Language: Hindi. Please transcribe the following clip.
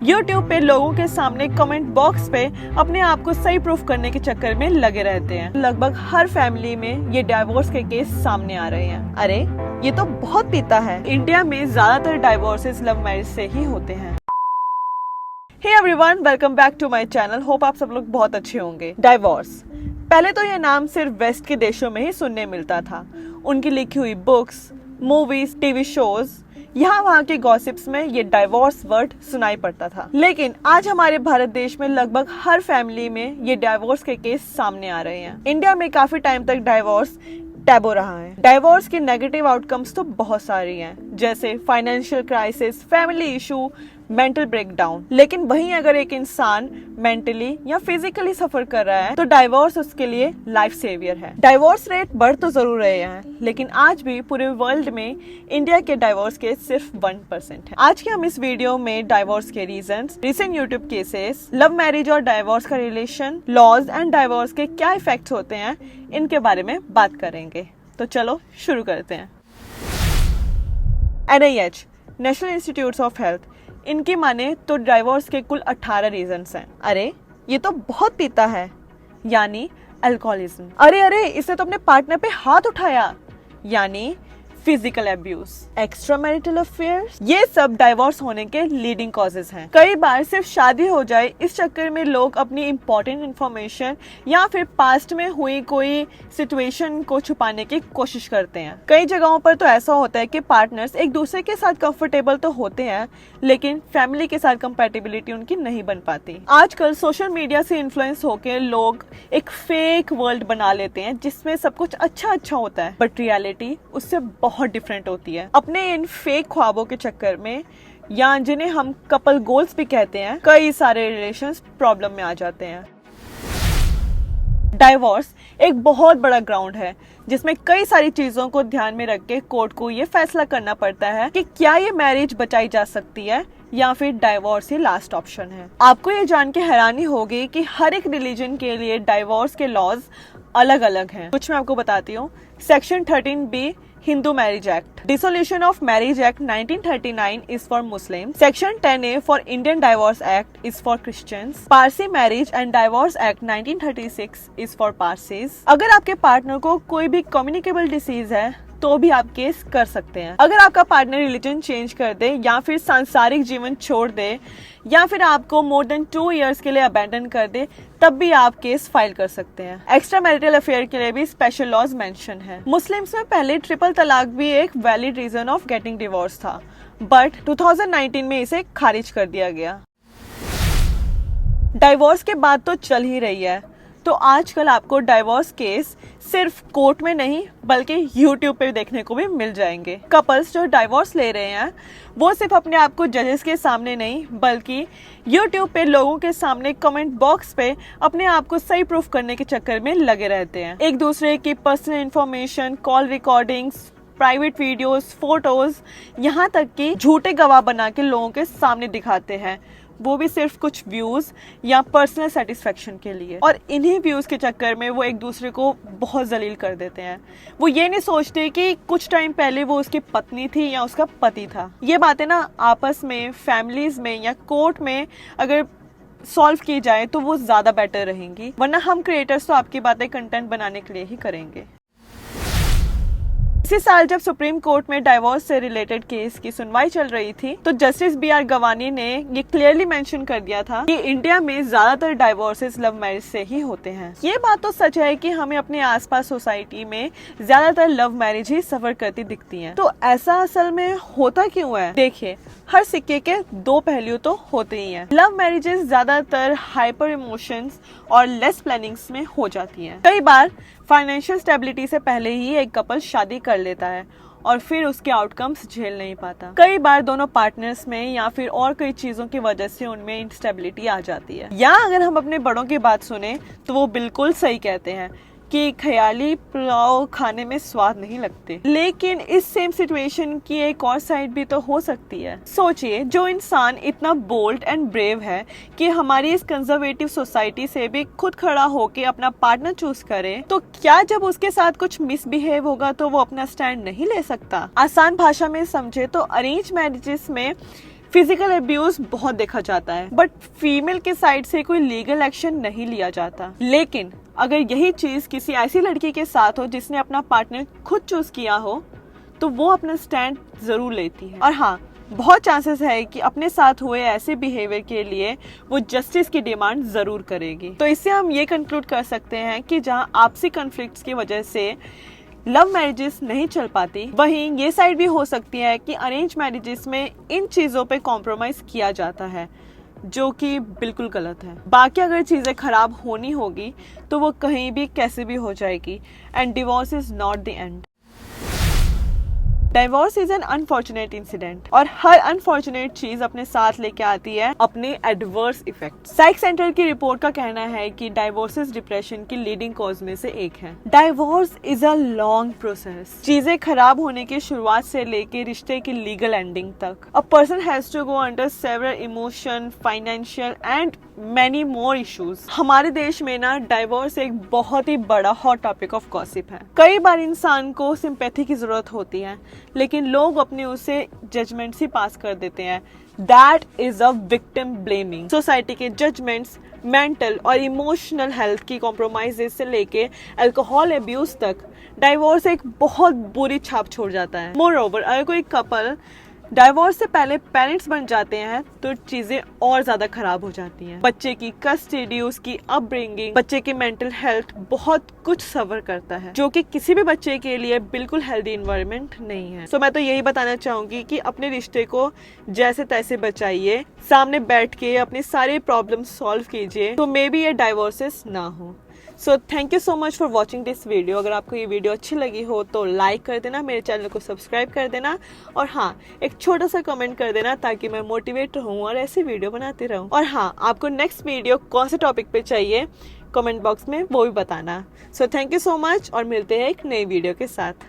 YouTube पे लोगों के सामने कमेंट बॉक्स पे अपने आप को सही प्रूफ करने के चक्कर में लगे रहते हैं। लगभग हर फैमिली में ये डाइवोर्स के केस सामने आ रहे हैं। अरे ये तो बहुत पीता है। इंडिया में ज्यादातर डाइवोर्सेस लव मैरिज से ही होते हैं। Hey everyone, welcome back to my channel. Hope आप सब लोग बहुत अच्छे होंगे। डाइवोर्स, पहले तो ये नाम सिर्फ वेस्ट के देशों में ही सुनने मिलता था। उनकी लिखी हुई बुक्स, मूवीज, टीवी शोज, यहाँ वहाँ के गॉसिप्स में ये डाइवोर्स वर्ड सुनाई पड़ता था। लेकिन आज हमारे भारत देश में लगभग हर फैमिली में ये डाइवोर्स के केस सामने आ रहे हैं। इंडिया में काफी टाइम तक डाइवोर्स टैबू रहा है। डाइवोर्स की नेगेटिव आउटकम्स तो बहुत सारी हैं, जैसे financial crisis, family issue, mental breakdown. लेकिन वहीं अगर एक इंसान मेंटली या फिजिकली सफर कर रहा है तो डाइवोर्स उसके लिए लाइफ सेवियर है। डाइवोर्स रेट बढ़ तो जरूर रहे हैं, लेकिन आज भी पूरे वर्ल्ड में इंडिया के डाइवोर्स केस सिर्फ 1% है। आज के हम इस वीडियो में डाइवोर्स के reasons, recent YouTube cases, love marriage और डाइवोर्स का रिलेशन, लॉज एंड डाइवोर्स के क्या इफेक्ट्स होते हैं, इनके बारे में बात करेंगे। तो चलो शुरू करते हैं। NIH, national institute of health, इनकी माने तो डाइवोर्स के कुल 18 रीजंस हैं। अरे ये तो बहुत पीता है, यानी अल्कोहलिज्म। अरे इसने तो अपने पार्टनर पे हाथ उठाया, यानी physical abuse, extra marital affairs. ये सब डाइवोर्स होने के लीडिंग कॉजेज हैं। कई बार सिर्फ शादी हो जाए इस चक्कर में लोग अपनी इंपॉर्टेंट इंफॉर्मेशन या फिर पास्ट में हुई कोई सिचुएशन को छुपाने की कोशिश करते हैं। कई जगहों पर तो ऐसा होता है कि पार्टनर्स एक दूसरे के साथ कंफर्टेबल तो होते हैं, लेकिन फैमिली के साथ कंपैटिबिलिटी उनकी नहीं बन पाती। आजकल सोशल मीडिया से इन्फ्लुएंस होकर लोग एक फेक वर्ल्ड बना लेते हैं जिसमें सब कुछ अच्छा होता है, बट रियलिटी उससे बहुत डिफरेंट होती है। अपने इन फेक ख्वाबों के चक्कर में, या जिन्हें हम कपल गोल्स भी कहते हैं, कई सारे रिलेशंस प्रॉब्लम में आ जाते हैं। डाइवोर्स एक बहुत बड़ा ग्राउंड है जिसमें कई सारी चीजों को ध्यान में रख के कोर्ट को ये फैसला करना पड़ता है कि क्या ये मैरिज बचाई जा सकती है या फिर डाइवोर्स ही लास्ट ऑप्शन है। आपको ये जान के हैरानी होगी कि हर एक रिलीजन के लिए डाइवोर्स के लॉज अलग अलग हैं। कुछ मैं आपको बताती हूँ। Section 13B Hindu Marriage Act. Dissolution of Marriage Act 1939 is for Muslims. Section 10A for Indian Divorce Act is for Christians. Parsi Marriage and Divorce Act 1936 is for Parsis. अगर आपके पार्टनर को कोई भी कम्युनिकेबल डिसीज है तो भी आप केस कर सकते हैं। अगर आपका पार्टनर रिलीजन चेंज कर दे या फिर सांसारिक जीवन छोड़ दे या फिर आपको मोर देन 2 इयर्स के लिए अबैंडन कर दे, तब भी आप केस फाइल कर सकते हैं। एक्स्ट्रा मैरिटल अफेयर के लिए भी स्पेशल लॉज मेंशन है। मुस्लिम्स में पहले ट्रिपल तलाक भी एक valid reason of getting divorce था, बट 2019 में इसे खारिज कर दिया गया। डाइवोर्स के बाद तो चल ही रही है, तो आजकल आपको डाइवोर्स केस सिर्फ कोर्ट में नहीं बल्कि YouTube पे देखने को भी मिल जाएंगे। कपल्स जो डाइवोर्स ले रहे हैं वो सिर्फ अपने आप को जजेस के सामने नहीं बल्कि YouTube पे लोगों के सामने कमेंट बॉक्स पे अपने आप को सही प्रूफ करने के चक्कर में लगे रहते हैं। एक दूसरे की personal information, call recordings, private videos, photos, यहाँ तक कि झूठे गवाह बना के लोगों के सामने दिखाते हैं, वो भी सिर्फ कुछ व्यूज या पर्सनल सेटिस्फेक्शन के लिए। और इन्हीं व्यूज के चक्कर में वो एक दूसरे को बहुत जलील कर देते हैं। वो ये नहीं सोचते कि कुछ टाइम पहले वो उसकी पत्नी थी या उसका पति था। ये बातें ना आपस में, फैमिलीज में या कोर्ट में अगर सॉल्व की जाए तो वो ज्यादा बेटर रहेंगी, वरना हम क्रिएटर्स तो आपकी बातें कंटेंट बनाने के लिए ही करेंगे। इसी साल जब सुप्रीम कोर्ट में डाइवोर्स से रिलेटेड केस की सुनवाई चल रही थी तो जस्टिस BR गवानी ने ये क्लियरली मेंशन कर दिया था कि इंडिया में ज्यादातर डाइवोर्सेस लव मैरिज से ही होते हैं। ये बात तो सच है कि हमें अपने आसपास सोसाइटी में ज्यादातर लव मैरिज ही सफर करती दिखती हैं। तो ऐसा असल में होता क्यों है? देखिए, हर सिक्के के 2 पहलू तो होते ही हैं। लव मैरिजेस ज्यादातर हाइपर इमोशंस और लेस प्लानिंग्स में हो जाती हैं। कई बार फाइनेंशियल स्टेबिलिटी से पहले ही एक कपल शादी कर लेता है और फिर उसके आउटकम्स झेल नहीं पाता। कई बार दोनों पार्टनर्स में या फिर और कई चीजों की वजह से उनमें इंस्टेबिलिटी आ जाती है। या अगर हम अपने बड़ों की बात सुने तो वो बिल्कुल सही कहते हैं कि ख्याली पुलाव खाने में स्वाद नहीं लगते। लेकिन इस सेम सिचुएशन की एक और साइड भी तो हो सकती है। सोचिए, जो इंसान इतना बोल्ड एंड ब्रेव है कि हमारी इस कंजर्वेटिव सोसाइटी से भी खुद खड़ा होके अपना पार्टनर चूज करे, तो क्या जब उसके साथ कुछ मिसबिहेव होगा तो वो अपना स्टैंड नहीं ले सकता? आसान भाषा में समझे तो अरेंज मैरिजेस में फिजिकल अब्यूज बहुत देखा जाता है, बट फीमेल के साइड से कोई लीगल एक्शन नहीं लिया जाता। लेकिन अगर यही चीज किसी ऐसी लड़की के साथ हो जिसने अपना पार्टनर खुद चूज किया हो, तो वो अपना स्टैंड जरूर लेती है। और हाँ, बहुत चांसेस है कि अपने साथ हुए ऐसे बिहेवियर के लिए वो जस्टिस की डिमांड जरूर करेगी। तो इससे हम ये कंक्लूड कर सकते हैं कि जहां आपसी कॉन्फ्लिक्ट्स की वजह से लव मैरिजेस नहीं चल पाती, वहीं ये साइड भी हो सकती है कि अरेंज मैरिजेस में इन चीजों पे कॉम्प्रोमाइज किया जाता है, जो कि बिल्कुल गलत है। बाकी अगर चीजें खराब होनी होगी तो वो कहीं भी कैसे भी हो जाएगी, and divorce is not the end. Divorce is an unfortunate incident, और हर अनफॉर्चुनेट चीज अपने साथ लेके आती है अपने एडवर्स इफेक्ट। साइक सेंटर की रिपोर्ट का कहना है कि डाइवोर्सेस डिप्रेशन की लीडिंग कॉज में से एक है। Divorce is a long process, चीजें खराब होने की शुरुआत से लेके रिश्ते की लीगल एंडिंग तक। A person has to go under several emotion, financial and many more issues. हमारे देश में ना डाइवोर्स एक बहुत ही बड़ा हॉट टॉपिक ऑफ गॉसिप है। कई बार इंसान को सिंपैथी की जरूरत होती है, लेकिन लोग अपने उसे जजमेंट्स ही पास कर देते हैं। That is a victim blaming. Society के जजमेंट्स, मेंटल और इमोशनल हेल्थ की कॉम्प्रोमाइजेज से लेके अल्कोहल अब्यूज तक डाइवोर्स एक बहुत बुरी छाप छोड़ जाता है। मोरओवर, अगर कोई कपल डाइवोर्स से पहले पेरेंट्स बन जाते हैं तो चीजें और ज्यादा खराब हो जाती हैं। बच्चे की कस्टडी, उसकी अपब्रिंगिंग, बच्चे की मेंटल हेल्थ बहुत कुछ सफर करता है, जो कि किसी भी बच्चे के लिए बिल्कुल हेल्दी इन्वायरमेंट नहीं है। सो मैं तो यही बताना चाहूंगी कि अपने रिश्ते को जैसे तैसे बचाइए, सामने बैठ के अपने सारे प्रॉब्लम सॉल्व कीजिए, तो मे बी ये डाइवोर्सेस ना हो। So thank you so much for watching this video. अगर आपको ये वीडियो अच्छी लगी हो तो लाइक कर देना, मेरे चैनल को सब्सक्राइब कर देना, और हाँ, एक छोटा सा कमेंट कर देना ताकि मैं मोटिवेट रहूँ और ऐसे वीडियो बनाते रहूँ। और हाँ, आपको नेक्स्ट वीडियो कौन से टॉपिक पे चाहिए कमेंट बॉक्स में वो भी बताना। So thank you so much, और मिलते हैं एक नई वीडियो के साथ।